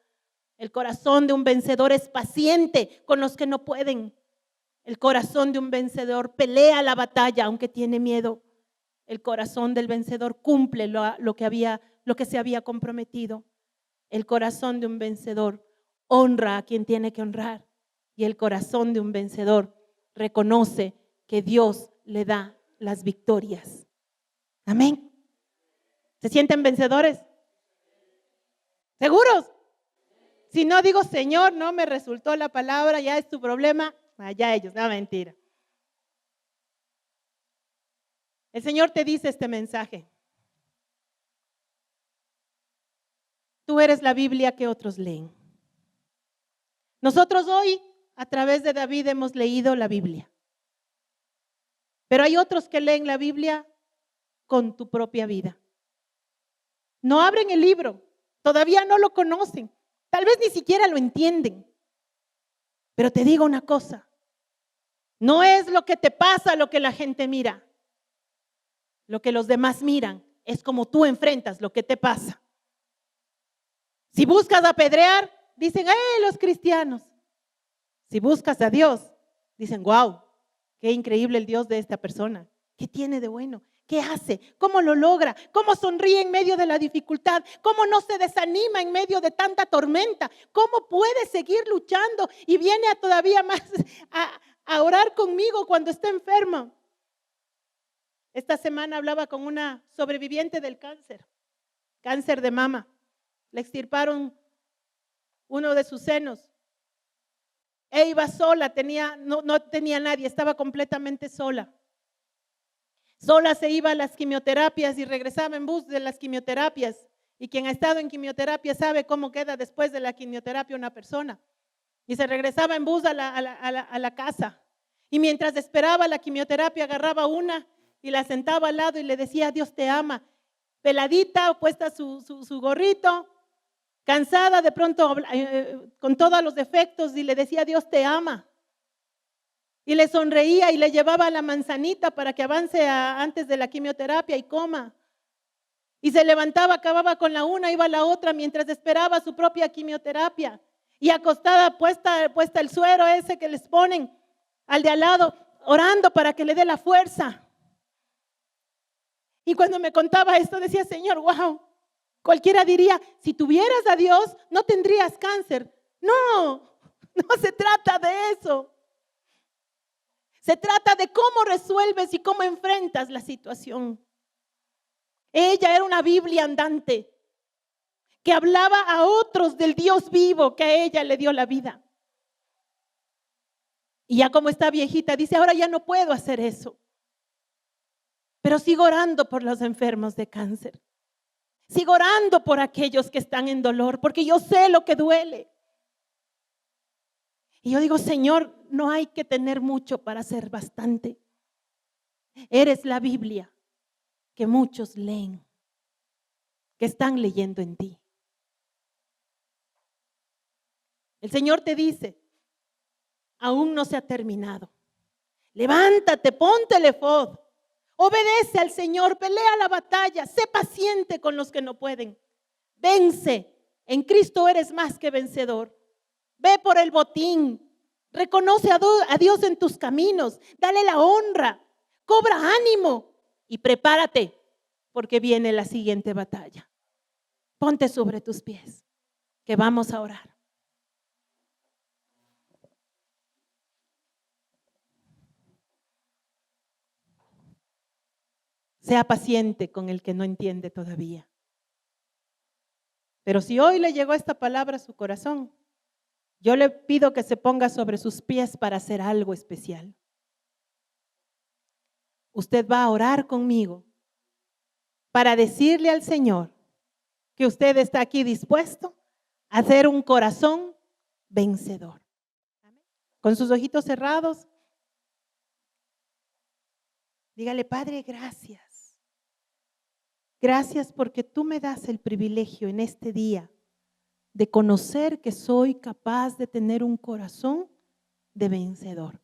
El corazón de un vencedor es paciente con los que no pueden. El corazón de un vencedor pelea la batalla aunque tiene miedo. El corazón del vencedor cumple lo que se había comprometido. El corazón de un vencedor honra a quien tiene que honrar. Y el corazón de un vencedor reconoce que Dios le da las victorias. Amén. ¿Se sienten vencedores? ¿Seguros? Si no digo, Señor, no me resultó la palabra, ya es tu problema, allá ellos, no, mentira. El Señor te dice este mensaje. Tú eres la Biblia que otros leen. Nosotros hoy, a través de David, hemos leído la Biblia. Pero hay otros que leen la Biblia con tu propia vida. No abren el libro, todavía no lo conocen, tal vez ni siquiera lo entienden. Pero te digo una cosa, no es lo que te pasa lo que la gente mira. Lo que los demás miran es como tú enfrentas lo que te pasa. Si buscas apedrear, dicen, los cristianos. Si buscas a Dios, dicen, wow, qué increíble el Dios de esta persona. ¿Qué tiene de bueno? ¿Qué hace? ¿Cómo lo logra? ¿Cómo sonríe en medio de la dificultad? ¿Cómo no se desanima en medio de tanta tormenta? ¿Cómo puede seguir luchando y viene a todavía más a orar conmigo cuando está enfermo? Esta semana hablaba con una sobreviviente del cáncer de mama. Le extirparon uno de sus senos. Ella iba sola, no tenía nadie, estaba completamente sola. Sola se iba a las quimioterapias y regresaba en bus de las quimioterapias. Y quien ha estado en quimioterapia sabe cómo queda después de la quimioterapia una persona. Y se regresaba en bus a la casa. Y mientras esperaba la quimioterapia, agarraba una y la sentaba al lado y le decía, Dios te ama. Peladita, puesta su gorrito, cansada de pronto con todos los defectos, y le decía, Dios te ama. Y le sonreía y le llevaba la manzanita para que avance antes de la quimioterapia y coma. Y se levantaba, acababa con la una, iba a la otra mientras esperaba su propia quimioterapia. Y acostada, puesta el suero ese que les ponen al de al lado, orando para que le dé la fuerza. Y cuando me contaba esto decía, Señor, wow, cualquiera diría, si tuvieras a Dios no tendrías cáncer. No, no se trata de eso. Se trata de cómo resuelves y cómo enfrentas la situación. Ella era una Biblia andante que hablaba a otros del Dios vivo que a ella le dio la vida. Y ya como está viejita, dice, ahora ya no puedo hacer eso. Pero sigo orando por los enfermos de cáncer. Sigo orando por aquellos que están en dolor, porque yo sé lo que duele. Y yo digo, Señor, no hay que tener mucho para ser bastante. Eres la Biblia que muchos leen, que están leyendo en ti. El Señor te dice, aún no se ha terminado. Levántate, ponte el efod, obedece al Señor, pelea la batalla, sé paciente con los que no pueden. Vence, en Cristo eres más que vencedor. Ve por el botín, reconoce a Dios en tus caminos, dale la honra, cobra ánimo y prepárate porque viene la siguiente batalla. Ponte sobre tus pies, que vamos a orar. Sea paciente con el que no entiende todavía. Pero si hoy le llegó esta palabra a su corazón, yo le pido que se ponga sobre sus pies para hacer algo especial. Usted va a orar conmigo para decirle al Señor que usted está aquí dispuesto a hacer un corazón vencedor. Con sus ojitos cerrados, dígale, Padre, gracias. Gracias porque tú me das el privilegio en este día de conocer que soy capaz de tener un corazón de vencedor.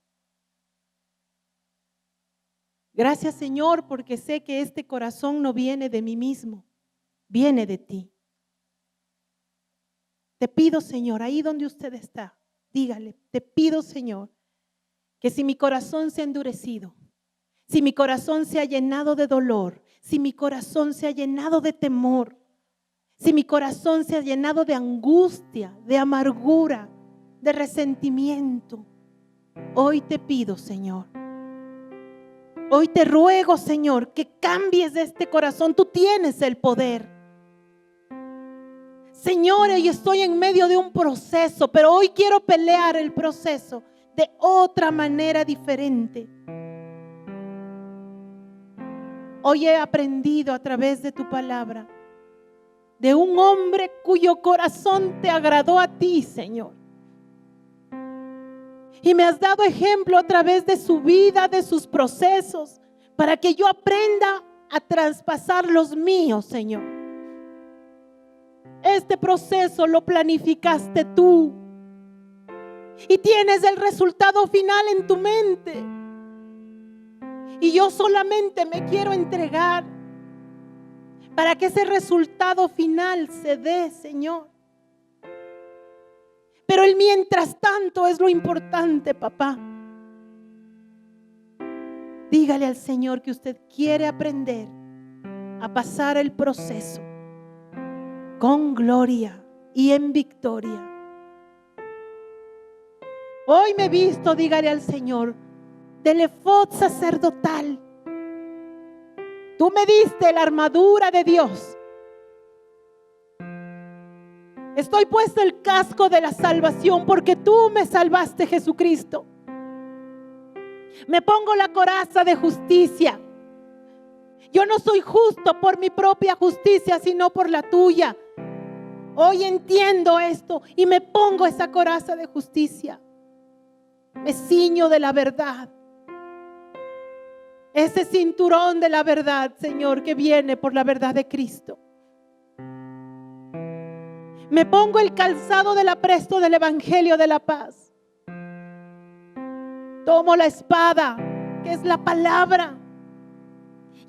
Gracias, Señor, porque sé que este corazón no viene de mí mismo, viene de ti. Te pido, Señor, ahí donde usted está, dígale, te pido, Señor, que si mi corazón se ha endurecido, si mi corazón se ha llenado de dolor, si mi corazón se ha llenado de temor, si mi corazón se ha llenado de angustia, de amargura, de resentimiento, hoy te pido, Señor, hoy te ruego, Señor, que cambies este corazón. Tú tienes el poder. Señor, hoy estoy en medio de un proceso, pero hoy quiero pelear el proceso de otra manera diferente. Hoy he aprendido a través de tu palabra de un hombre cuyo corazón te agradó a ti, Señor. Y me has dado ejemplo a través de su vida, de sus procesos, para que yo aprenda a traspasar los míos, Señor. Este proceso lo planificaste tú y tienes el resultado final en tu mente. Y yo solamente me quiero entregar para que ese resultado final se dé, Señor. Pero el mientras tanto es lo importante, papá. Dígale al Señor que usted quiere aprender a pasar el proceso con gloria y en victoria. Hoy me he visto, dígale al Señor, del efod sacerdotal. Tú me diste la armadura de Dios. Estoy puesto el casco de la salvación porque tú me salvaste, Jesucristo. Me pongo la coraza de justicia. Yo no soy justo por mi propia justicia, sino por la tuya. Hoy entiendo esto y me pongo esa coraza de justicia. Me ciño de la verdad. Ese cinturón de la verdad, Señor, que viene por la verdad de Cristo. Me pongo el calzado del apresto del Evangelio de la paz. Tomo la espada, que es la palabra,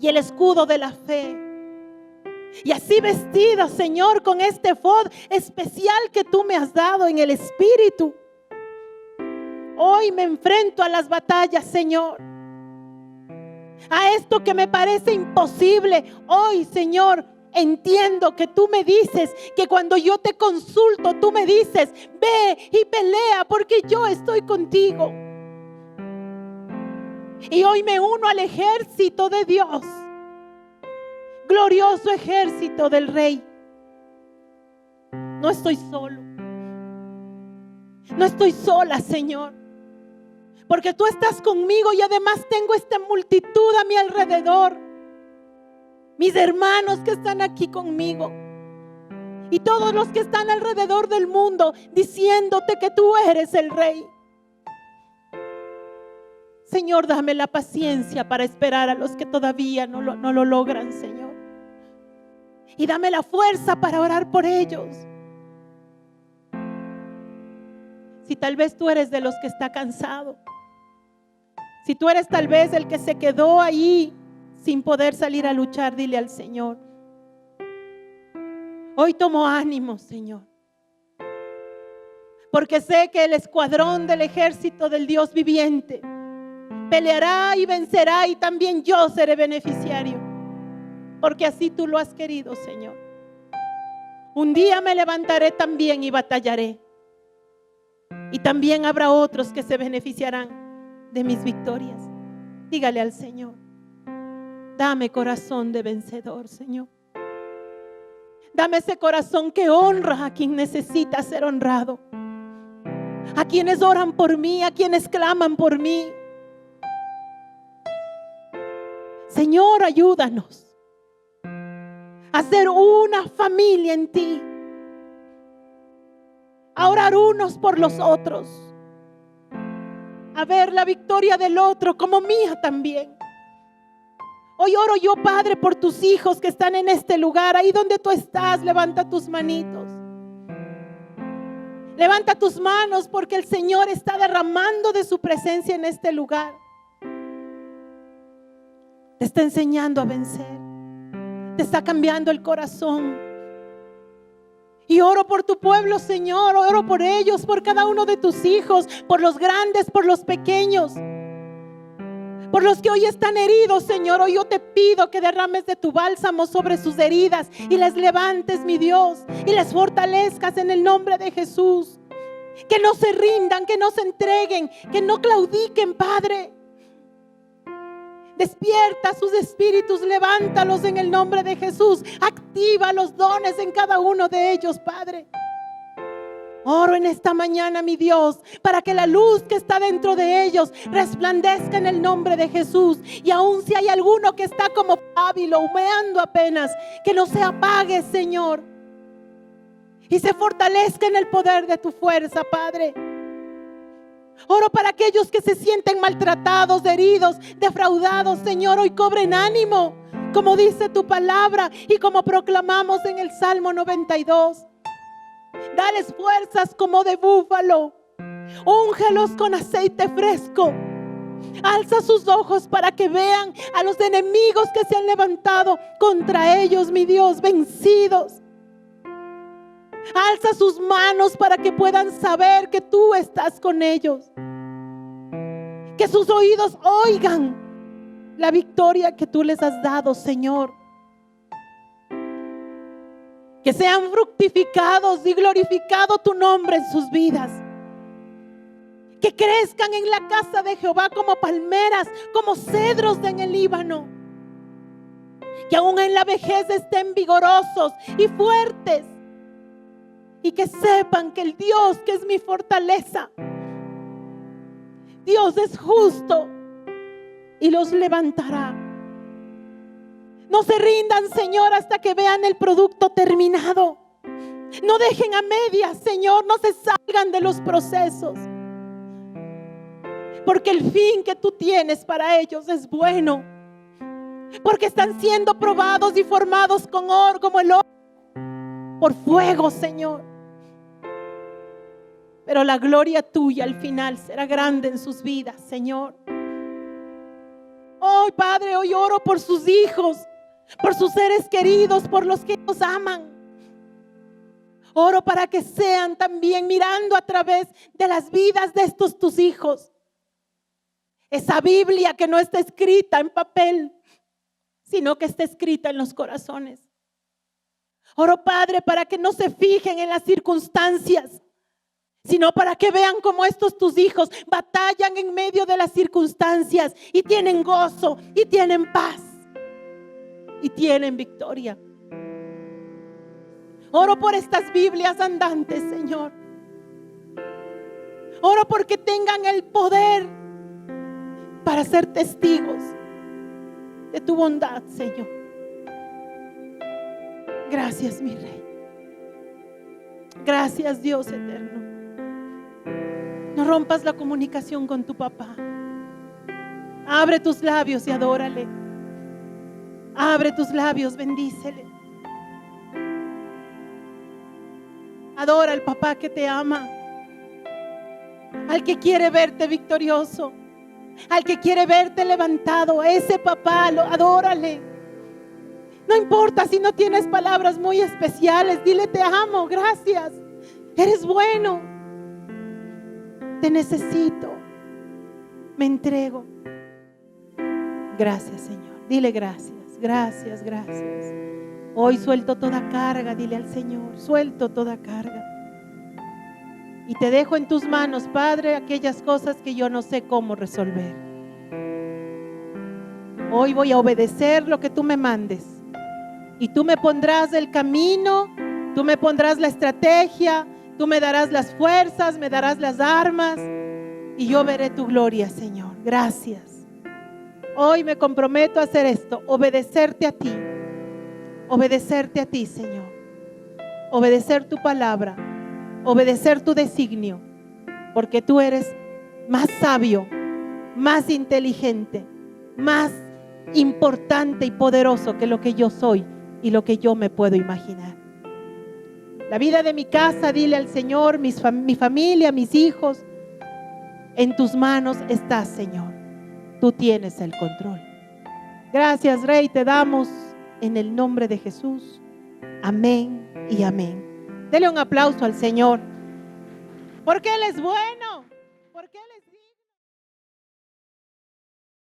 y el escudo de la fe. Y así vestido, Señor, con este efod especial que tú me has dado en el Espíritu. Hoy me enfrento a las batallas, Señor. A esto que me parece imposible. Hoy, Señor, entiendo que tú me dices que cuando yo te consulto, tú me dices, ve y pelea porque yo estoy contigo. Y hoy me uno al ejército de Dios, glorioso ejército del Rey. No estoy solo, no estoy sola, Señor, porque tú estás conmigo y además tengo esta multitud a mi alrededor. Mis hermanos que están aquí conmigo y todos los que están alrededor del mundo diciéndote que tú eres el Rey. Señor, dame la paciencia para esperar a los que todavía no lo logran, Señor. Y dame la fuerza para orar por ellos. Si tal vez tú eres de los que está cansado, si tú eres tal vez el que se quedó ahí sin poder salir a luchar, dile al Señor: hoy tomo ánimo, Señor, porque sé que el escuadrón del ejército del Dios viviente peleará y vencerá, y también yo seré beneficiario, porque así tú lo has querido, Señor. Un día me levantaré también y batallaré, y también habrá otros que se beneficiarán de mis victorias. Dígale al Señor: dame corazón de vencedor, Señor. Dame ese corazón que honra a quien necesita ser honrado, a quienes oran por mí, a quienes claman por mí. Señor, ayúdanos a ser una familia en ti, a orar unos por los otros, a ver la victoria del otro como mía también. Hoy oro yo, Padre, por tus hijos que están en este lugar. Ahí donde tú estás, levanta tus manitos. Levanta tus manos, porque el Señor está derramando de su presencia en este lugar. Te está enseñando a vencer. Te está cambiando el corazón. Y oro por tu pueblo, Señor. Oro por ellos, por cada uno de tus hijos, por los grandes, por los pequeños, por los que hoy están heridos, Señor. Hoy yo te pido que derrames de tu bálsamo sobre sus heridas y les levantes, mi Dios, y les fortalezcas en el nombre de Jesús. Que no se rindan, que no se entreguen, que no claudiquen, Padre. Despierta sus espíritus, levántalos en el nombre de Jesús. Activa los dones en cada uno de ellos, Padre. Oro en esta mañana, mi Dios, para que la luz que está dentro de ellos resplandezca en el nombre de Jesús. Y aun si hay alguno que está como pábilo, humeando apenas, que no se apague, Señor, y se fortalezca en el poder de tu fuerza, Padre. Oro para aquellos que se sienten maltratados, heridos, defraudados, Señor, hoy cobren ánimo, como dice tu palabra y como proclamamos en el Salmo 92. Dales fuerzas como de búfalo. Úngelos con aceite fresco. Alza sus ojos para que vean a los enemigos que se han levantado contra ellos, mi Dios, vencidos. Alza sus manos para que puedan saber que tú estás con ellos. Que sus oídos oigan la victoria que tú les has dado, Señor. Que sean fructificados y glorificado tu nombre en sus vidas. Que crezcan en la casa de Jehová como palmeras, como cedros en el Líbano. Que aún en la vejez estén vigorosos y fuertes. Y que sepan que el Dios que es mi fortaleza, Dios es justo y los levantará. No se rindan, Señor, hasta que vean el producto terminado. No dejen a medias, Señor, no se salgan de los procesos. Porque el fin que tú tienes para ellos es bueno. Porque están siendo probados y formados con oro, como el oro, por fuego, Señor. Pero la gloria tuya al final será grande en sus vidas, Señor. Hoy, Padre, hoy oro por sus hijos, por sus seres queridos, por los que nos aman. Oro para que sean también mirando a través de las vidas de estos tus hijos. Esa Biblia que no está escrita en papel, sino que está escrita en los corazones. Oro, Padre, para que no se fijen en las circunstancias, sino para que vean cómo estos tus hijos batallan en medio de las circunstancias y tienen gozo y tienen paz y tienen victoria. Oro por estas Biblias andantes, Señor. Oro porque tengan el poder para ser testigos de tu bondad, Señor. Gracias, mi Rey. Gracias, Dios eterno. No rompas la comunicación con tu papá. Abre tus labios y adórale. Abre tus labios, bendícele. Adora al papá que te ama, al que quiere verte victorioso, al que quiere verte levantado. Ese papá, adórale. No importa si no tienes palabras muy especiales, dile: te amo, gracias, eres bueno. Te necesito, me entrego. Gracias, Señor. Dile gracias, gracias, gracias. Hoy suelto toda carga, dile al Señor, suelto toda carga. Y te dejo en tus manos, Padre, aquellas cosas que yo no sé cómo resolver. Hoy voy a obedecer lo que tú me mandes. Y tú me pondrás el camino, tú me pondrás la estrategia, tú me darás las fuerzas, me darás las armas y yo veré tu gloria, Señor. Gracias. Hoy me comprometo a hacer esto, obedecerte a ti, Señor. Obedecer tu palabra, obedecer tu designio, porque tú eres más sabio, más inteligente, más importante y poderoso que lo que yo soy y lo que yo me puedo imaginar. La vida de mi casa, dile al Señor, mi familia, mis hijos, en tus manos está, Señor. Tú tienes el control. Gracias, Rey, te damos en el nombre de Jesús. Amén y amén. Dele un aplauso al Señor, porque Él es bueno.